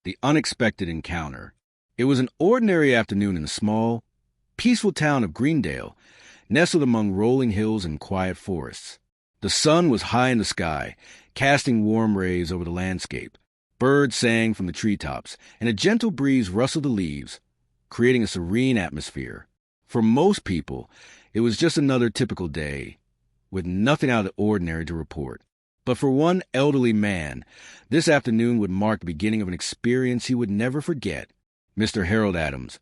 The unexpected encounter. It was an ordinary afternoon in the small, peaceful town of Greendale, nestled among rolling hills and quiet forests. The sun was high in the sky, casting warm rays over the landscape. Birds sang from the treetops, and a gentle breeze rustled the leaves, creating a serene atmosphere. For most people, it was just another typical day, with nothing out of the ordinary to report. But for one elderly man, this afternoon would mark the beginning of an experience he would never forget. Mr. Harold Adams,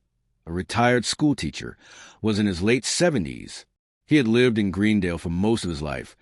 a retired schoolteacher, was in his late 70s. He had lived in Greendale for most of his life,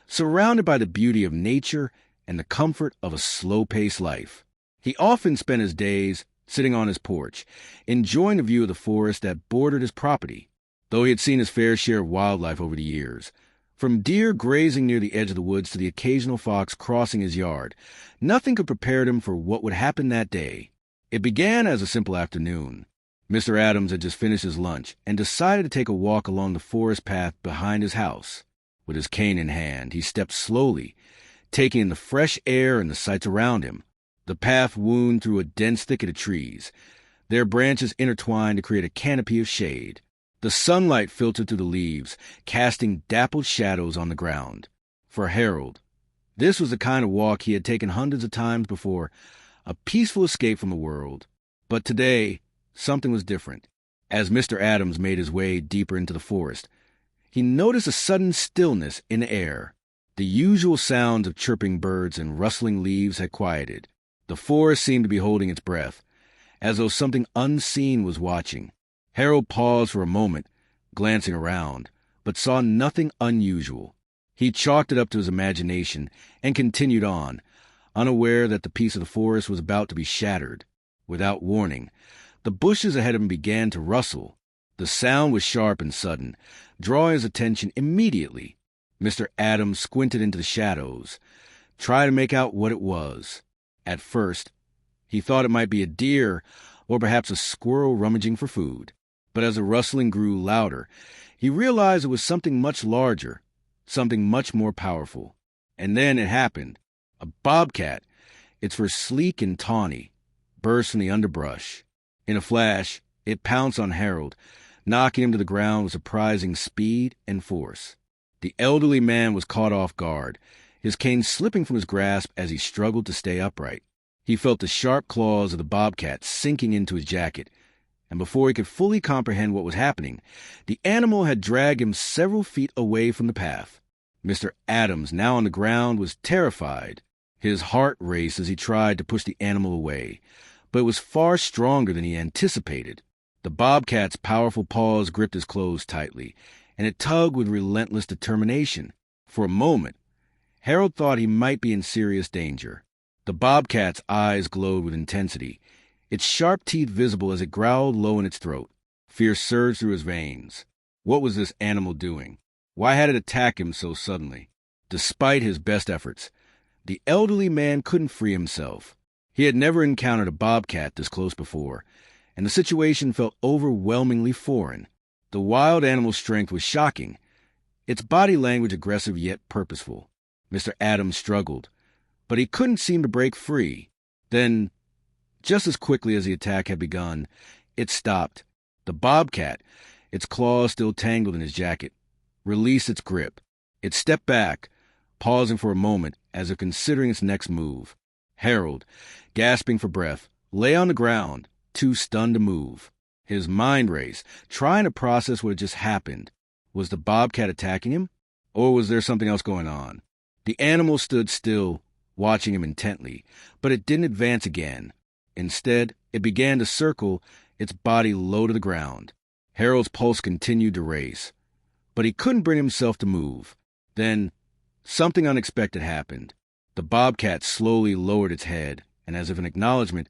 surrounded by the beauty of nature and the comfort of a slow-paced life. He often spent his days sitting on his porch, enjoying the view of the forest that bordered his property, though he had seen his fair share of wildlife over the years. From deer grazing near the edge of the woods to the occasional fox crossing his yard, nothing could prepare him for what would happen that day. It began as a simple afternoon. Mr. Adams had just finished his lunch and decided to take a walk along the forest path behind his house. With his cane in hand, he stepped slowly, taking in the fresh air and the sights around him. The path wound through a dense thicket of trees, their branches intertwined to create a canopy of shade. The sunlight filtered through the leaves, casting dappled shadows on the ground. For Harold, this was the kind of walk he had taken hundreds of times before, a peaceful escape from the world. But today, something was different. As Mr. Adams made his way deeper into the forest, he noticed a sudden stillness in the air. The usual sounds of chirping birds and rustling leaves had quieted. The forest seemed to be holding its breath, as though something unseen was watching. Harold paused for a moment, glancing around, but saw nothing unusual. He chalked it up to his imagination and continued on, unaware that the peace of the forest was about to be shattered. Without warning, the bushes ahead of him began to rustle. The sound was sharp and sudden, drawing his attention immediately. Mr. Adams squinted into the shadows, trying to make out what it was. At first, he thought it might be a deer or perhaps a squirrel rummaging for food. But as the rustling grew louder, he realized it was something much larger, something much more powerful. And then it happened. A bobcat, its fur sleek and tawny, burst from the underbrush. In a flash, it pounced on Harold, knocking him to the ground with surprising speed and force. The elderly man was caught off guard, his cane slipping from his grasp as he struggled to stay upright. He felt the sharp claws of the bobcat sinking into his jacket, and before he could fully comprehend what was happening, the animal had dragged him several feet away from the path. Mr. Adams, now on the ground, was terrified. His heart raced as he tried to push the animal away, but it was far stronger than he anticipated. The bobcat's powerful paws gripped his clothes tightly, and it tugged with relentless determination. For a moment, Harold thought he might be in serious danger. The bobcat's eyes glowed with intensity, its sharp teeth visible as it growled low in its throat. Fear surged through his veins. What was this animal doing? Why had it attacked him so suddenly? Despite his best efforts, the elderly man couldn't free himself. He had never encountered a bobcat this close before, and the situation felt overwhelmingly foreign. The wild animal's strength was shocking, its body language aggressive yet purposeful. Mr. Adams struggled, but he couldn't seem to break free. Then, just as quickly as the attack had begun, it stopped. The bobcat, its claws still tangled in his jacket, released its grip. It stepped back, pausing for a moment as if considering its next move. Harold, gasping for breath, lay on the ground, too stunned to move. His mind raced, trying to process what had just happened. Was the bobcat attacking him? Or was there something else going on? The animal stood still, watching him intently, but it didn't advance again. Instead, it began to circle, its body low to the ground. Harold's pulse continued to race, but he couldn't bring himself to move. Then, something unexpected happened. The bobcat slowly lowered its head, and as if in acknowledgement,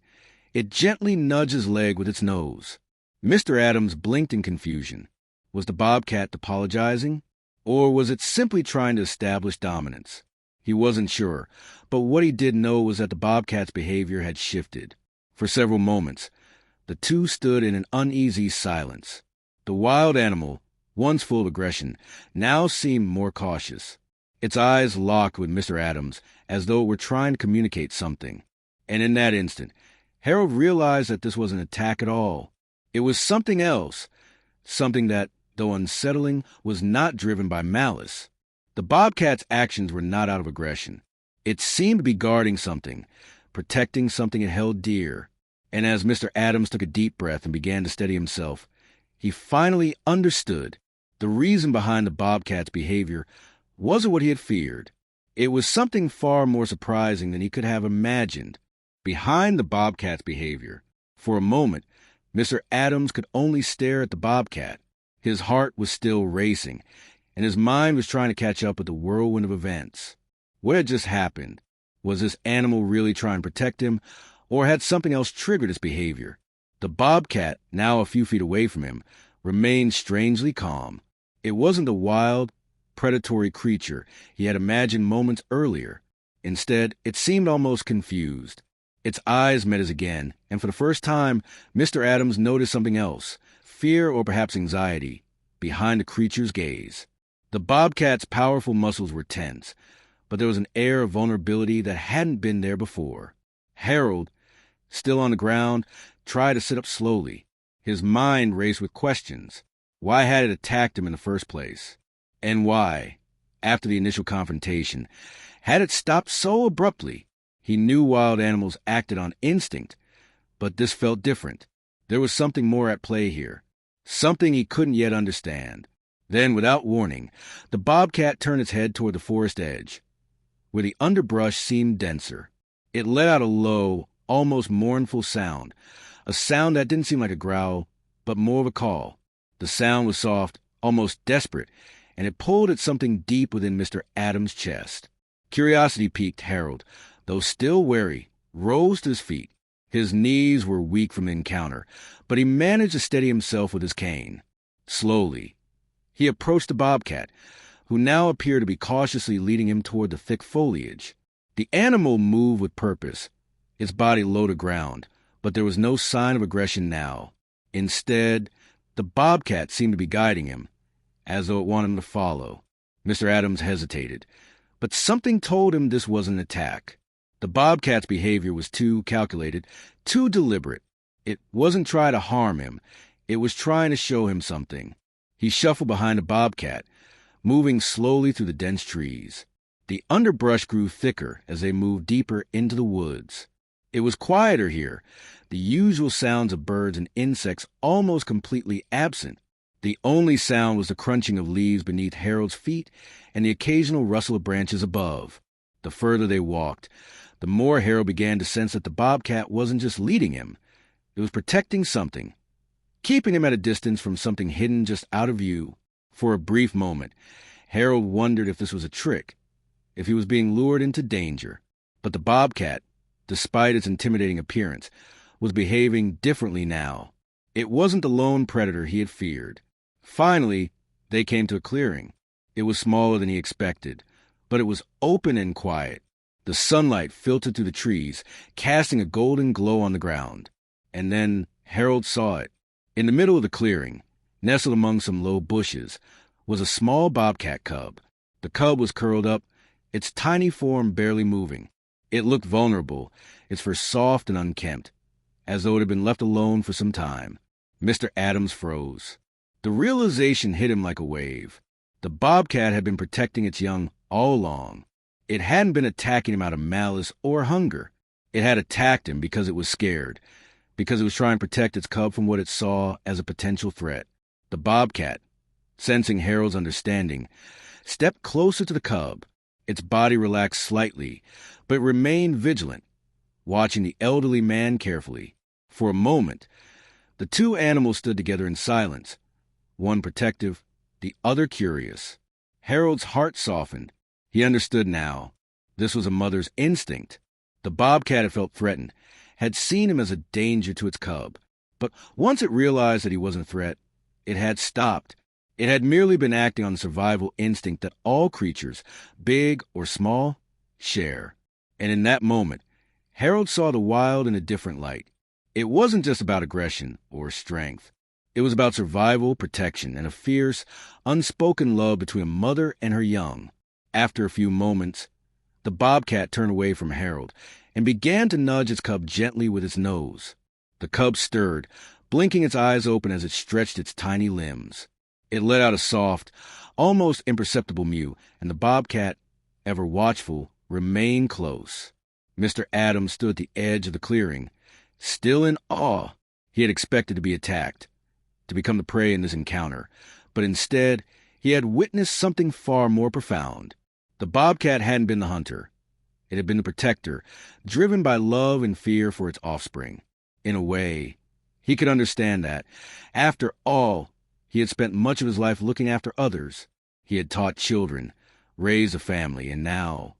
it gently nudged his leg with its nose. Mr. Adams blinked in confusion. Was the bobcat apologizing? Or was it simply trying to establish dominance? He wasn't sure, but what he did know was that the bobcat's behavior had shifted. For several moments, the two stood in an uneasy silence. The wild animal, once full of aggression, now seemed more cautious. Its eyes locked with Mr. Adams as though it were trying to communicate something. And in that instant, Harold realized that this wasn't an attack at all. It was something else, something that, though unsettling, was not driven by malice. The bobcat's actions were not out of aggression. It seemed to be guarding something, protecting something it held dear. And as Mr. Adams took a deep breath and began to steady himself, he finally understood. The reason behind the bobcat's behavior wasn't what he had feared. It was something far more surprising than he could have imagined. Behind the bobcat's behavior, for a moment, Mr. Adams could only stare at the bobcat. His heart was still racing, and his mind was trying to catch up with the whirlwind of events. What had just happened? Was this animal really trying to protect him, or had something else triggered his behavior? The bobcat, now a few feet away from him, remained strangely calm. It wasn't the wild, predatory creature he had imagined moments earlier. Instead, it seemed almost confused. Its eyes met his again, and for the first time, Mr. Adams noticed something else, fear or perhaps anxiety, behind the creature's gaze. The bobcat's powerful muscles were tense, but there was an air of vulnerability that hadn't been there before. Harold, still on the ground, tried to sit up slowly. His mind raced with questions. Why had it attacked him in the first place? And why, after the initial confrontation, had it stopped so abruptly? He knew wild animals acted on instinct, but this felt different. There was something more at play here, something he couldn't yet understand. Then, without warning, the bobcat turned its head toward the forest edge, where the underbrush seemed denser. It let out a low, almost mournful sound, a sound that didn't seem like a growl, but more of a call. The sound was soft, almost desperate, and it pulled at something deep within Mr. Adams' chest. Curiosity piqued Harold, though still wary, rose to his feet. His knees were weak from the encounter, but he managed to steady himself with his cane. Slowly, he approached the bobcat, who now appeared to be cautiously leading him toward the thick foliage. The animal moved with purpose, its body low to ground, but there was no sign of aggression now. Instead, the bobcat seemed to be guiding him, as though it wanted him to follow. Mr. Adams hesitated, but something told him this wasn't an attack. The bobcat's behavior was too calculated, too deliberate. It wasn't trying to harm him. It was trying to show him something. He shuffled behind the bobcat, moving slowly through the dense trees. The underbrush grew thicker as they moved deeper into the woods. It was quieter here, the usual sounds of birds and insects almost completely absent. The only sound was the crunching of leaves beneath Harold's feet and the occasional rustle of branches above. The further they walked, the more Harold began to sense that the bobcat wasn't just leading him. It was protecting something, keeping him at a distance from something hidden just out of view. For a brief moment, Harold wondered if this was a trick, if he was being lured into danger. But the bobcat, despite its intimidating appearance, was behaving differently now. It wasn't the lone predator he had feared. Finally, they came to a clearing. It was smaller than he expected, but it was open and quiet. The sunlight filtered through the trees, casting a golden glow on the ground. And then Harold saw it. In the middle of the clearing, nestled among some low bushes, was a small bobcat cub. The cub was curled up, its tiny form barely moving. It looked vulnerable, its fur soft and unkempt, as though it had been left alone for some time. Mr. Adams froze. The realization hit him like a wave. The bobcat had been protecting its young all along. It hadn't been attacking him out of malice or hunger. It had attacked him because it was scared, because it was trying to protect its cub from what it saw as a potential threat. The bobcat, sensing Harold's understanding, stepped closer to the cub. Its body relaxed slightly, but remained vigilant, watching the elderly man carefully. For a moment, the two animals stood together in silence, one protective, the other curious. Harold's heart softened. He understood now. This was a mother's instinct. The bobcat had felt threatened, had seen him as a danger to its cub. But once it realized that he wasn't a threat, it had stopped. It had merely been acting on the survival instinct that all creatures, big or small, share. And in that moment, Harold saw the wild in a different light. It wasn't just about aggression or strength. It was about survival, protection, and a fierce, unspoken love between a mother and her young. After a few moments, the bobcat turned away from Harold and began to nudge its cub gently with its nose. The cub stirred, blinking its eyes open as it stretched its tiny limbs. It let out a soft, almost imperceptible mew, and the bobcat, ever watchful, remained close. Mr. Adams stood at the edge of the clearing, still in awe. He had expected to be attacked, to become the prey in this encounter, but instead he had witnessed something far more profound. The bobcat hadn't been the hunter. It had been the protector, driven by love and fear for its offspring. In a way, he could understand that. After all, he had spent much of his life looking after others. He had taught children, raised a family, and now,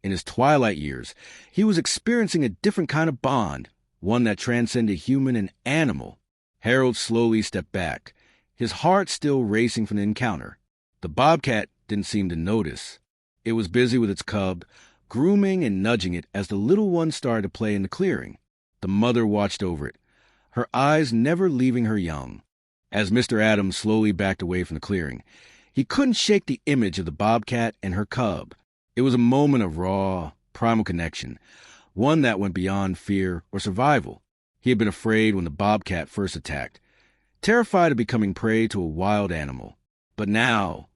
in his twilight years, he was experiencing a different kind of bond, one that transcended human and animal. Harold slowly stepped back, his heart still racing from the encounter. The bobcat didn't seem to notice. It was busy with its cub, grooming and nudging it as the little one started to play in the clearing. The mother watched over it, her eyes never leaving her young. As Mr. Adams slowly backed away from the clearing, he couldn't shake the image of the bobcat and her cub. It was a moment of raw, primal connection, one that went beyond fear or survival. He had been afraid when the bobcat first attacked, terrified of becoming prey to a wild animal. But now,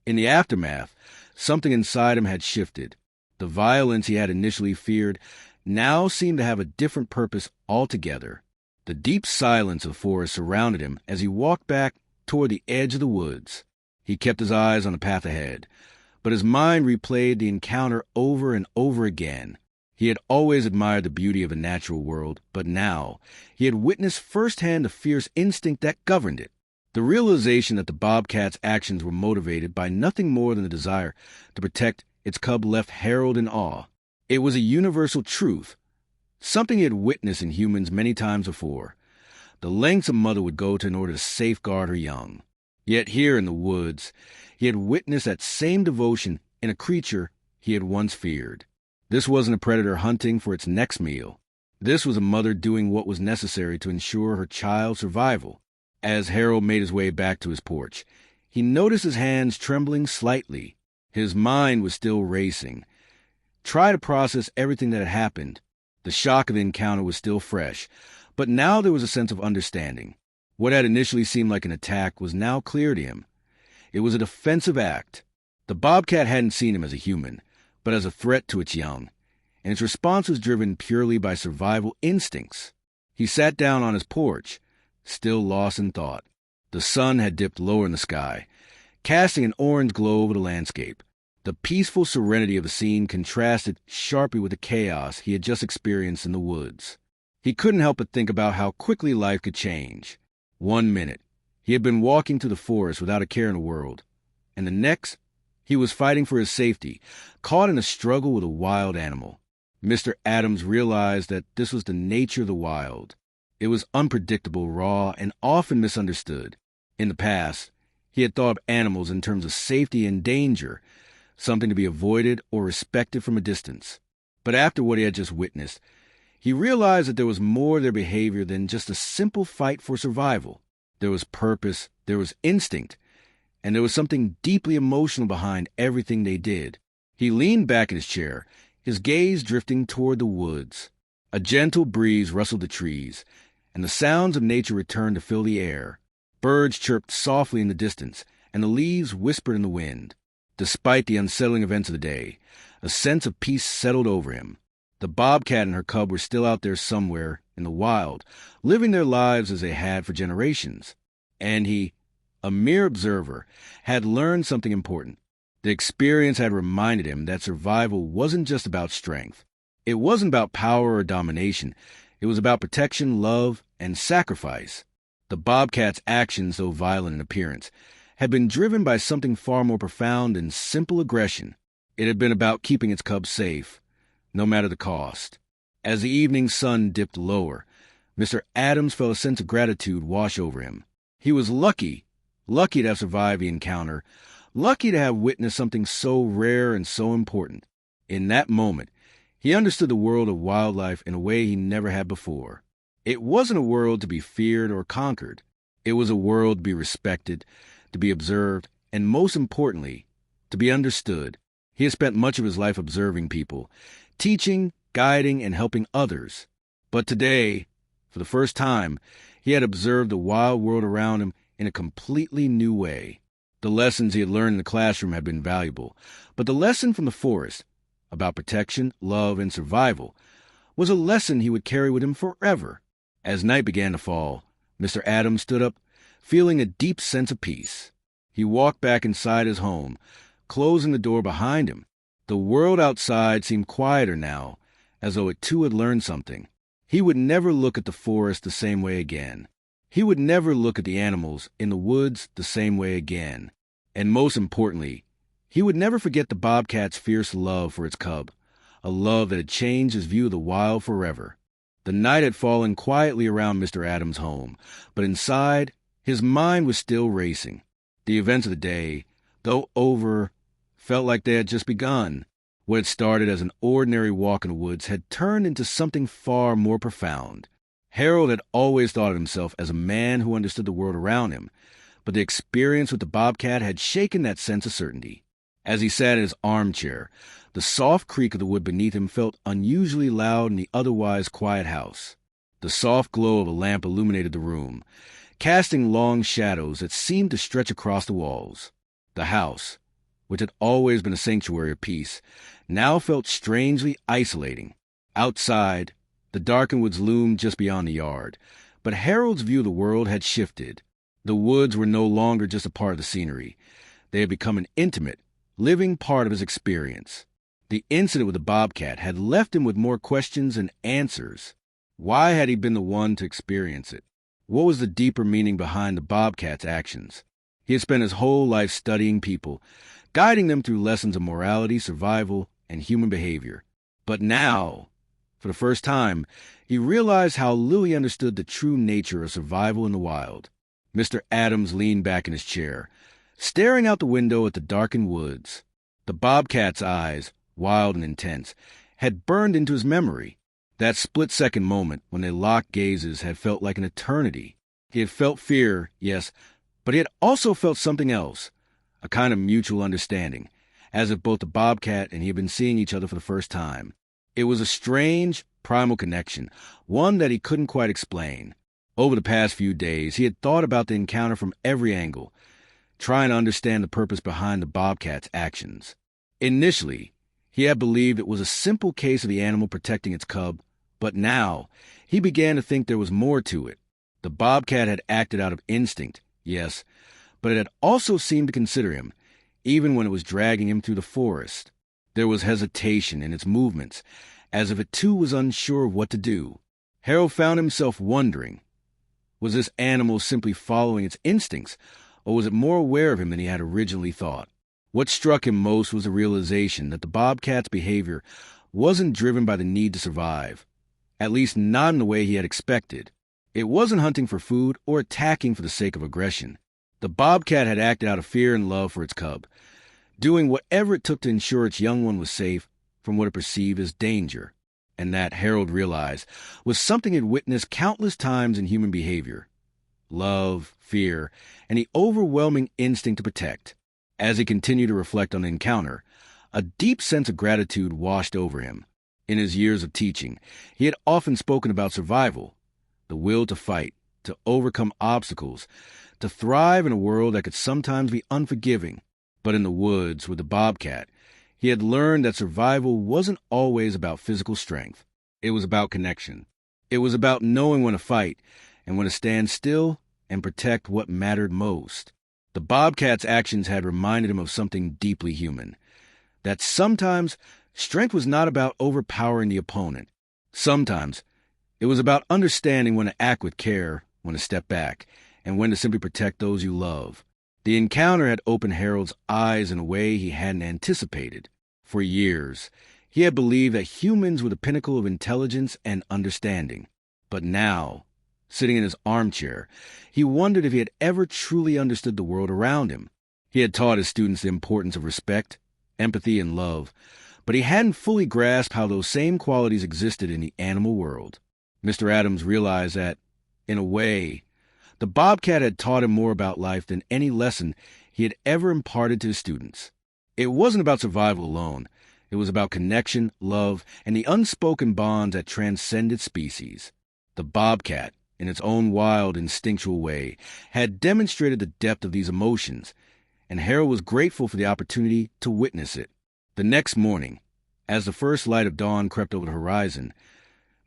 in the aftermath, something inside him had shifted. The violence he had initially feared now seemed to have a different purpose altogether. The deep silence of the forest surrounded him as he walked back toward the edge of the woods. He kept his eyes on the path ahead, but his mind replayed the encounter over and over again. He had always admired the beauty of a natural world, but now he had witnessed firsthand the fierce instinct that governed it. The realization that the bobcat's actions were motivated by nothing more than the desire to protect its cub left Harold in awe. It was a universal truth, something he had witnessed in humans many times before, the lengths a mother would go to in order to safeguard her young. Yet here in the woods, he had witnessed that same devotion in a creature he had once feared. This wasn't a predator hunting for its next meal. This was a mother doing what was necessary to ensure her child's survival. As Harold made his way back to his porch, he noticed his hands trembling slightly. His mind was still racing. Try to process everything that had happened. The shock of the encounter was still fresh, but now there was a sense of understanding. What had initially seemed like an attack was now clear to him. It was a defensive act. The bobcat hadn't seen him as a human, but as a threat to its young, and its response was driven purely by survival instincts. He sat down on his porch, still lost in thought. The sun had dipped lower in the sky, casting an orange glow over the landscape. The peaceful serenity of the scene contrasted sharply with the chaos he had just experienced in the woods. He couldn't help but think about how quickly life could change. 1 minute, he had been walking through the forest without a care in the world, and the next, he was fighting for his safety, caught in a struggle with a wild animal. Mr. Adams realized that this was the nature of the wild. It was unpredictable, raw, and often misunderstood. In the past, he had thought of animals in terms of safety and danger, something to be avoided or respected from a distance. But after what he had just witnessed, he realized that there was more to their behavior than just a simple fight for survival. There was purpose, there was instinct, and there was something deeply emotional behind everything they did. He leaned back in his chair, his gaze drifting toward the woods. A gentle breeze rustled the trees, and the sounds of nature returned to fill the air. Birds chirped softly in the distance, and the leaves whispered in the wind. Despite the unsettling events of the day, a sense of peace settled over him. The bobcat and her cub were still out there somewhere in the wild, living their lives as they had for generations. And he, a mere observer, had learned something important. The experience had reminded him that survival wasn't just about strength. It wasn't about power or domination. It was about protection, love, and sacrifice. The bobcat's actions, though violent in appearance, had been driven by something far more profound than simple aggression. It had been about keeping its cub safe, no matter the cost. As the evening sun dipped lower, Mr. Adams felt a sense of gratitude wash over him. He was lucky to have survived the encounter, lucky to have witnessed something so rare and so important. In that moment, he understood the world of wildlife in a way he never had before. It wasn't a world to be feared or conquered. It was a world to be respected, to be observed, and most importantly, to be understood. He had spent much of his life observing people, teaching guiding, and helping others. But today, for the first time, he had observed the wild world around him in a completely new way. The lessons he had learned in the classroom had been valuable, but the lesson from the forest, about protection, love, and survival, was a lesson he would carry with him forever. As night began to fall, Mr. Adams stood up, feeling a deep sense of peace. He walked back inside his home, closing the door behind him. The world outside seemed quieter now, as though it too had learned something. He would never look at the forest the same way again. He would never look at the animals in the woods the same way again. And most importantly, he would never forget the bobcat's fierce love for its cub, a love that had changed his view of the wild forever. The night had fallen quietly around Mr. Adams' home, but inside, his mind was still racing. The events of the day, though over, felt like they had just begun. What had started as an ordinary walk in the woods had turned into something far more profound. Harold had always thought of himself as a man who understood the world around him, but the experience with the bobcat had shaken that sense of certainty. As he sat in his armchair, the soft creak of the wood beneath him felt unusually loud in the otherwise quiet house. The soft glow of a lamp illuminated the room, casting long shadows that seemed to stretch across the walls. The house, which had always been a sanctuary of peace, now felt strangely isolating. Outside, the darkened woods loomed just beyond the yard, but Harold's view of the world had shifted. The woods were no longer just a part of the scenery. They had become an intimate, living part of his experience. The incident with the bobcat had left him with more questions than answers. Why had he been the one to experience it? What was the deeper meaning behind the bobcat's actions? He had spent his whole life studying people, guiding them through lessons of morality, survival, and human behavior. But now, for the first time, he realized how little he understood the true nature of survival in the wild. Mr. Adams leaned back in his chair, staring out the window at the darkened woods. The bobcat's eyes, wild and intense, had burned into his memory. That split-second moment when they locked gazes had felt like an eternity. He had felt fear, yes, but he had also felt something else, a kind of mutual understanding, as if both the bobcat and he had been seeing each other for the first time. It was a strange, primal connection, one that he couldn't quite explain. Over the past few days, he had thought about the encounter from every angle, trying to understand the purpose behind the bobcat's actions. Initially, he had believed it was a simple case of the animal protecting its cub, but now he began to think there was more to it. The bobcat had acted out of instinct, yes, but it had also seemed to consider him, even when it was dragging him through the forest. There was hesitation in its movements, as if it too was unsure of what to do. Harold found himself wondering, was this animal simply following its instincts, or was it more aware of him than he had originally thought? What struck him most was the realization that the bobcat's behavior wasn't driven by the need to survive, at least not in the way he had expected. It wasn't hunting for food or attacking for the sake of aggression. The bobcat had acted out of fear and love for its cub, doing whatever it took to ensure its young one was safe from what it perceived as danger, and that, Harold realized, was something he'd witnessed countless times in human behavior. Love, fear, and the overwhelming instinct to protect. As he continued to reflect on the encounter, a deep sense of gratitude washed over him. In his years of teaching, he had often spoken about survival, the will to fight, to overcome obstacles, to thrive in a world that could sometimes be unforgiving. But in the woods with the bobcat, he had learned that survival wasn't always about physical strength. It was about connection. It was about knowing when to fight and when to stand still and protect what mattered most. The bobcat's actions had reminded him of something deeply human, that sometimes strength was not about overpowering the opponent. Sometimes it was about understanding when to act with care, when to step back, and when to simply protect those you love. The encounter had opened Harold's eyes in a way he hadn't anticipated. For years, he had believed that humans were the pinnacle of intelligence and understanding. But now, sitting in his armchair, he wondered if he had ever truly understood the world around him. He had taught his students the importance of respect, empathy, and love, but he hadn't fully grasped how those same qualities existed in the animal world. Mr. Adams realized that, in a way, the bobcat had taught him more about life than any lesson he had ever imparted to his students. It wasn't about survival alone. It was about connection, love, and the unspoken bonds that transcended species. The bobcat, in its own wild, instinctual way, had demonstrated the depth of these emotions, and Harold was grateful for the opportunity to witness it. The next morning, as the first light of dawn crept over the horizon,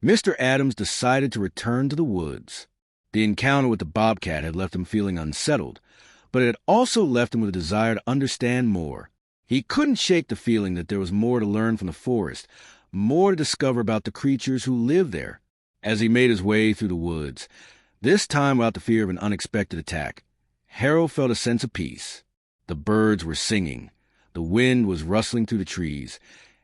Mr. Adams decided to return to the woods. The encounter with the bobcat had left him feeling unsettled, but it had also left him with a desire to understand more. He couldn't shake the feeling that there was more to learn from the forest, more to discover about the creatures who lived there. As he made his way through the woods, this time without the fear of an unexpected attack, Harold felt a sense of peace. The birds were singing, the wind was rustling through the trees,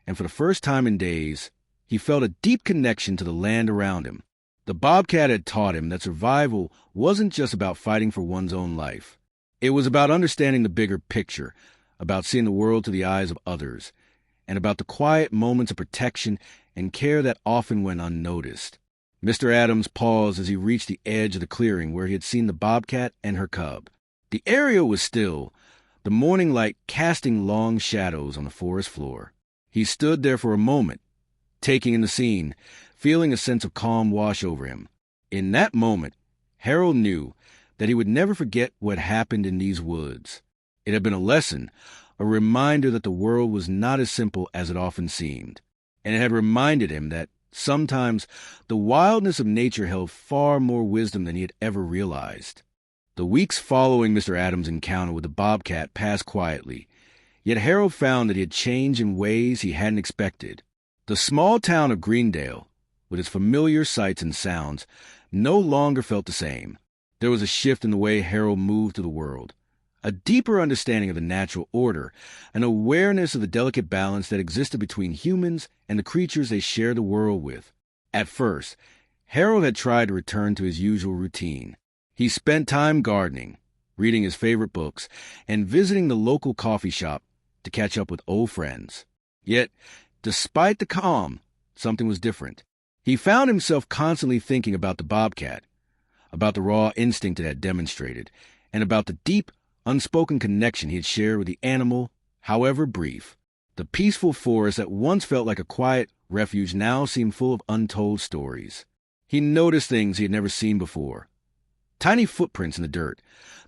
and for the first time in days, he felt a deep connection to the land around him. The bobcat had taught him that survival wasn't just about fighting for one's own life. It was about understanding the bigger picture, about seeing the world through the eyes of others, and about the quiet moments of protection and care that often went unnoticed. Mr. Adams paused as he reached the edge of the clearing where he had seen the bobcat and her cub. The area was still, the morning light casting long shadows on the forest floor. He stood there for a moment, taking in the scene, feeling a sense of calm wash over him. In that moment, Harold knew that he would never forget what happened in these woods. It had been a lesson, a reminder that the world was not as simple as it often seemed, and it had reminded him that sometimes the wildness of nature held far more wisdom than he had ever realized. The weeks following Mr. Adams' encounter with the bobcat passed quietly, yet Harold found that he had changed in ways he hadn't expected. The small town of Greendale, with its familiar sights and sounds, no longer felt the same. There was a shift in the way Harold moved through the world, a deeper understanding of the natural order, an awareness of the delicate balance that existed between humans and the creatures they shared the world with. At first, Harold had tried to return to his usual routine. He spent time gardening, reading his favorite books, and visiting the local coffee shop to catch up with old friends. Yet, despite the calm, something was different. He found himself constantly thinking about the bobcat, about the raw instinct it had demonstrated, and about the deep, unspoken connection he had shared with the animal, however brief. The peaceful forest that once felt like a quiet refuge now seemed full of untold stories. He noticed things he had never seen before. Tiny footprints in the dirt,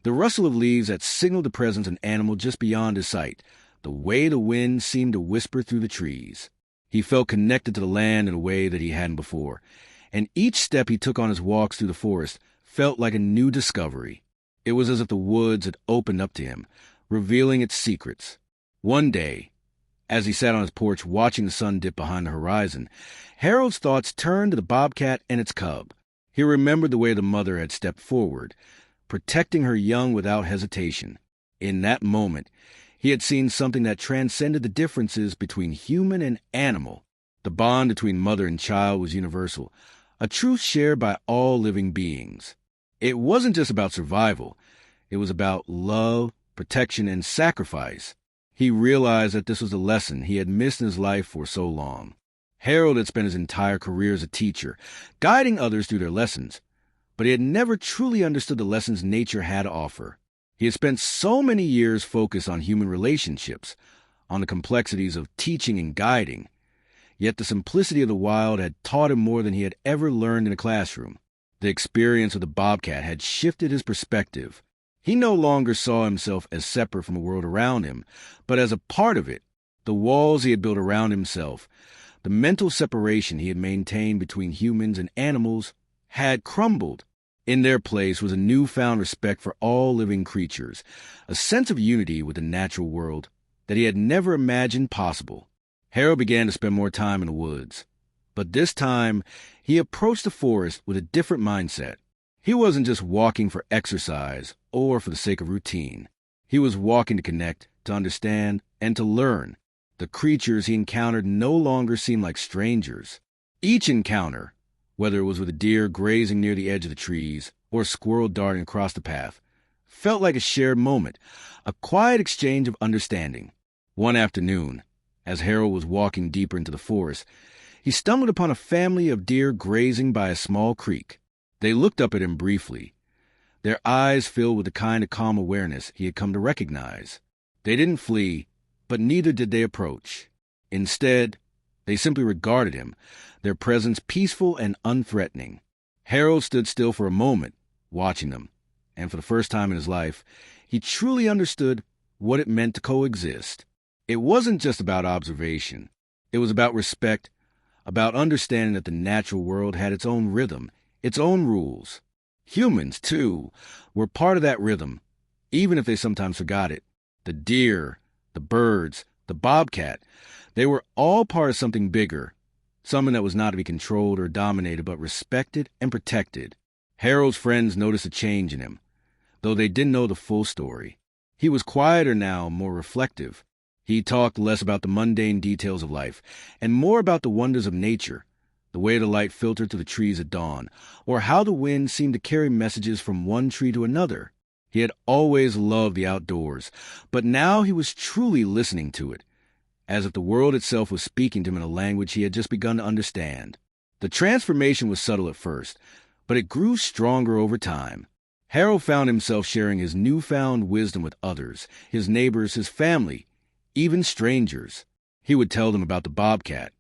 the rustle of leaves that signaled the presence of an animal just beyond his sight, the way the wind seemed to whisper through the trees. He felt connected to the land in a way that he hadn't before, and each step he took on his walks through the forest felt like a new discovery. It was as if the woods had opened up to him, revealing its secrets. One day, as he sat on his porch watching the sun dip behind the horizon, Harold's thoughts turned to the bobcat and its cub. He remembered the way the mother had stepped forward, protecting her young without hesitation. In that moment, he had seen something that transcended the differences between human and animal. The bond between mother and child was universal, a truth shared by all living beings. It wasn't just about survival. It was about love, protection, and sacrifice. He realized that this was a lesson he had missed in his life for so long. Harold had spent his entire career as a teacher, guiding others through their lessons, but he had never truly understood the lessons nature had to offer. He had spent so many years focused on human relationships, on the complexities of teaching and guiding, yet the simplicity of the wild had taught him more than he had ever learned in a classroom. The experience of the bobcat had shifted his perspective. He no longer saw himself as separate from the world around him, but as a part of it. The walls he had built around himself, the mental separation he had maintained between humans and animals, had crumbled. In their place was a newfound respect for all living creatures, a sense of unity with the natural world that he had never imagined possible. Harold began to spend more time in the woods, but this time he approached the forest with a different mindset. He wasn't just walking for exercise or for the sake of routine. He was walking to connect, to understand, and to learn. The creatures he encountered no longer seemed like strangers. Each encounter, whether it was with a deer grazing near the edge of the trees or a squirrel darting across the path, felt like a shared moment, a quiet exchange of understanding. One afternoon, as Harold was walking deeper into the forest, he stumbled upon a family of deer grazing by a small creek. They looked up at him briefly, their eyes filled with the kind of calm awareness he had come to recognize. They didn't flee, but neither did they approach. Instead, they simply regarded him, their presence peaceful and unthreatening. Harold stood still for a moment, watching them, and for the first time in his life, he truly understood what it meant to coexist. It wasn't just about observation. It was about respect, about understanding that the natural world had its own rhythm, its own rules. Humans, too, were part of that rhythm, even if they sometimes forgot it. The deer, the birds, the bobcat, they were all part of something bigger, something that was not to be controlled or dominated, but respected and protected. Harold's friends noticed a change in him, though they didn't know the full story. He was quieter now, more reflective. He talked less about the mundane details of life, and more about the wonders of nature, the way the light filtered through the trees at dawn, or how the wind seemed to carry messages from one tree to another. He had always loved the outdoors, but now he was truly listening to it, as if the world itself was speaking to him in a language he had just begun to understand. The transformation was subtle at first, but it grew stronger over time. Harold found himself sharing his newfound wisdom with others, his neighbors, his family, even strangers. He would tell them about the bobcat,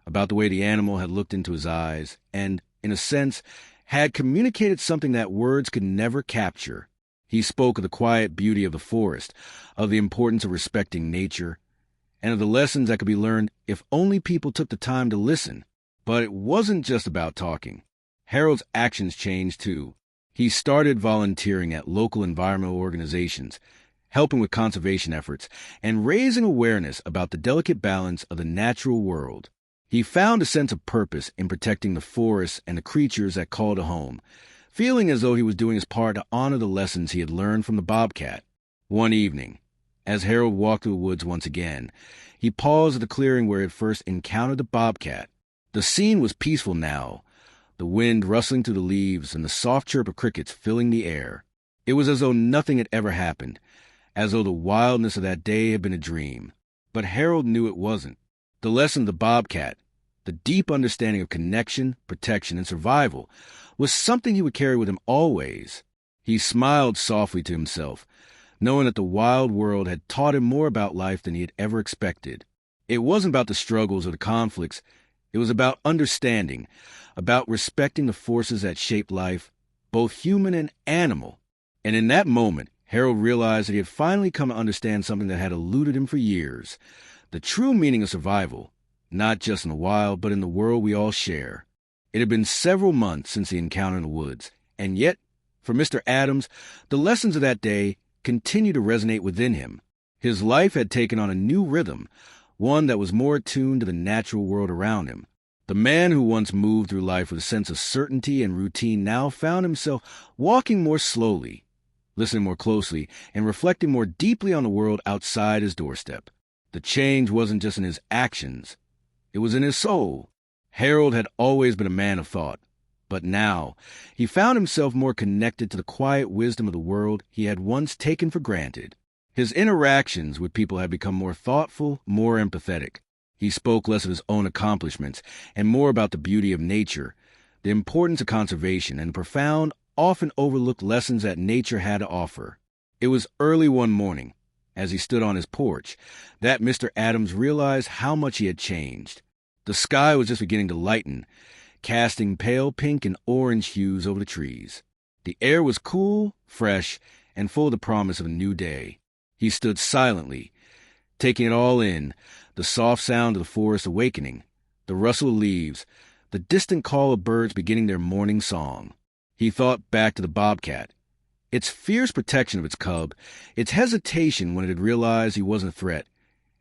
about the way the animal had looked into his eyes, and, in a sense, had communicated something that words could never capture. He spoke of the quiet beauty of the forest, of the importance of respecting nature, and of the lessons that could be learned if only people took the time to listen. But it wasn't just about talking. Harold's actions changed, too. He started volunteering at local environmental organizations, helping with conservation efforts, and raising awareness about the delicate balance of the natural world. He found a sense of purpose in protecting the forests and the creatures that called it home, feeling as though he was doing his part to honor the lessons he had learned from the bobcat. One evening, as Harold walked through the woods once again, he paused at the clearing where he had first encountered the bobcat. The scene was peaceful now, the wind rustling through the leaves and the soft chirp of crickets filling the air. It was as though nothing had ever happened, as though the wildness of that day had been a dream. But Harold knew it wasn't. The lesson of the bobcat, the deep understanding of connection, protection, and survival, was something he would carry with him always. He smiled softly to himself, knowing that the wild world had taught him more about life than he had ever expected. It wasn't about the struggles or the conflicts. It was about understanding, about respecting the forces that shaped life, both human and animal. And in that moment, Harold realized that he had finally come to understand something that had eluded him for years, the true meaning of survival, not just in the wild, but in the world we all share. It had been several months since the encounter in the woods, and yet, for Mr. Adams, the lessons of that day continued to resonate within him. His life had taken on a new rhythm, one that was more attuned to the natural world around him. The man who once moved through life with a sense of certainty and routine now found himself walking more slowly, listening more closely, and reflecting more deeply on the world outside his doorstep. The change wasn't just in his actions, it was in his soul. Harold had always been a man of thought, but now he found himself more connected to the quiet wisdom of the world he had once taken for granted. His interactions with people had become more thoughtful, more empathetic. He spoke less of his own accomplishments and more about the beauty of nature, the importance of conservation, and the profound, often overlooked lessons that nature had to offer. It was early one morning, as he stood on his porch, that Mr. Adams realized how much he had changed. The sky was just beginning to lighten, casting pale pink and orange hues over the trees. The air was cool, fresh, and full of the promise of a new day. He stood silently, taking it all in, the soft sound of the forest awakening, the rustle of leaves, the distant call of birds beginning their morning song. He thought back to the bobcat, its fierce protection of its cub, its hesitation when it had realized he wasn't a threat,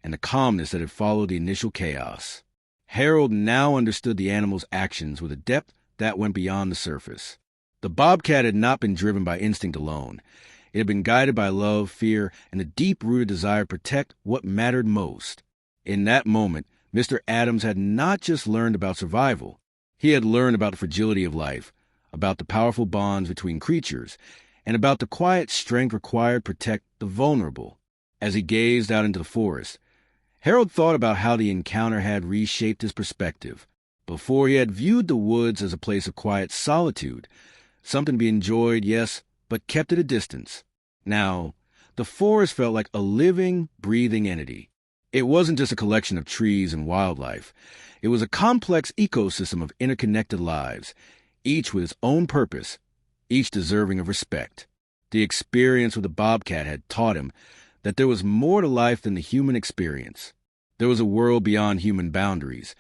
and the calmness that had followed the initial chaos. Harold now understood the animal's actions with a depth that went beyond the surface. The bobcat had not been driven by instinct alone. It had been guided by love, fear, and the deep-rooted desire to protect what mattered most. In that moment, Mr. Adams had not just learned about survival. He had learned about the fragility of life, about the powerful bonds between creatures, and about the quiet strength required to protect the vulnerable. As he gazed out into the forest, Harold thought about how the encounter had reshaped his perspective. Before, he had viewed the woods as a place of quiet solitude, something to be enjoyed, yes, but kept at a distance. Now, the forest felt like a living, breathing entity. It wasn't just a collection of trees and wildlife. It was a complex ecosystem of interconnected lives, each with its own purpose, each deserving of respect. The experience with the bobcat had taught him that there was more to life than the human experience. There was a world beyond human boundaries,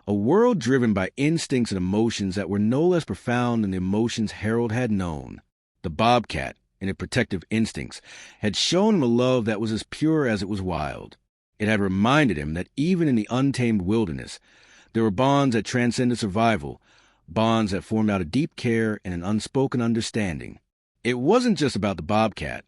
a world driven by instincts and emotions that were no less profound than the emotions Harold had known. The bobcat, in its protective instincts, had shown him a love that was as pure as it was wild. It had reminded him that even in the untamed wilderness, there were bonds that transcended survival, bonds that formed out of deep care and an unspoken understanding. It wasn't just about the bobcat.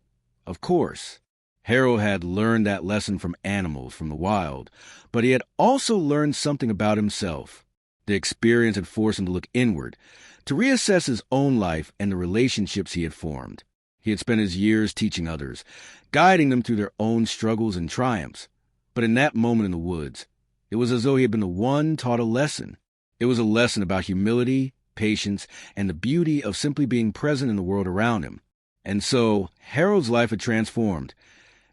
Of course, Harold had learned that lesson from animals, from the wild, but he had also learned something about himself. The experience had forced him to look inward, to reassess his own life and the relationships he had formed. He had spent his years teaching others, guiding them through their own struggles and triumphs. But in that moment in the woods, it was as though he had been the one taught a lesson. It was a lesson about humility, patience, and the beauty of simply being present in the world around him. And so, Harold's life had transformed,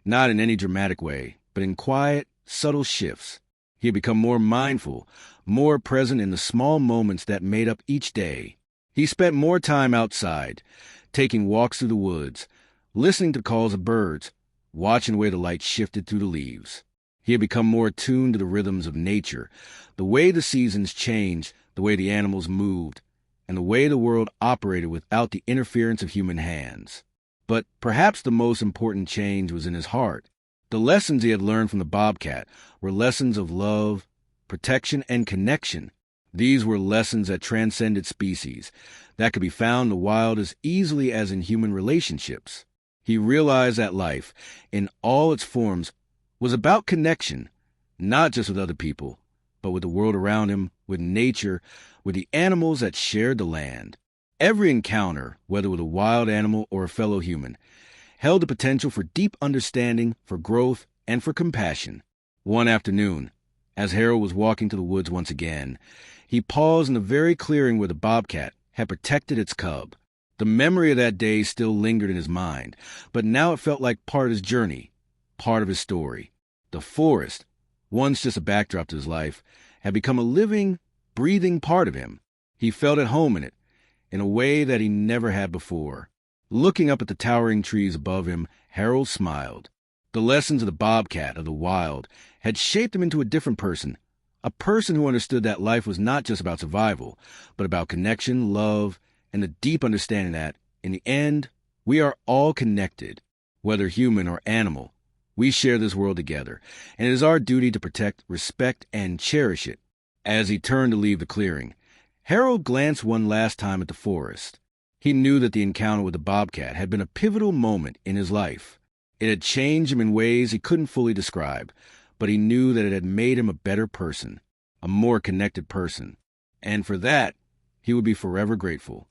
not in any dramatic way, but in quiet, subtle shifts. He had become more mindful, more present in the small moments that made up each day. He spent more time outside, taking walks through the woods, listening to the calls of birds, watching the way the light shifted through the leaves. He had become more attuned to the rhythms of nature, the way the seasons changed, the way the animals moved, and the way the world operated without the interference of human hands. But perhaps the most important change was in his heart. The lessons he had learned from the bobcat were lessons of love, protection, and connection. These were lessons that transcended species, that could be found in the wild as easily as in human relationships. He realized that life, in all its forms, was about connection, not just with other people, but with the world around him, with nature, with the animals that shared the land. Every encounter, whether with a wild animal or a fellow human, held the potential for deep understanding, for growth, and for compassion. One afternoon, as Harold was walking to the woods once again, he paused in the very clearing where the bobcat had protected its cub. The memory of that day still lingered in his mind, but now it felt like part of his journey, part of his story. The forest, once just a backdrop to his life, had become a living, breathing part of him. He felt at home in it, in a way that he never had before. Looking up at the towering trees above him, Harold smiled. The lessons of the bobcat, of the wild, had shaped him into a different person, a person who understood that life was not just about survival, but about connection, love, and the deep understanding that, in the end, we are all connected, whether human or animal. We share this world together, and it is our duty to protect, respect, and cherish it. As he turned to leave the clearing, Harold glanced one last time at the forest. He knew that the encounter with the bobcat had been a pivotal moment in his life. It had changed him in ways he couldn't fully describe, but he knew that it had made him a better person, a more connected person. And for that, he would be forever grateful.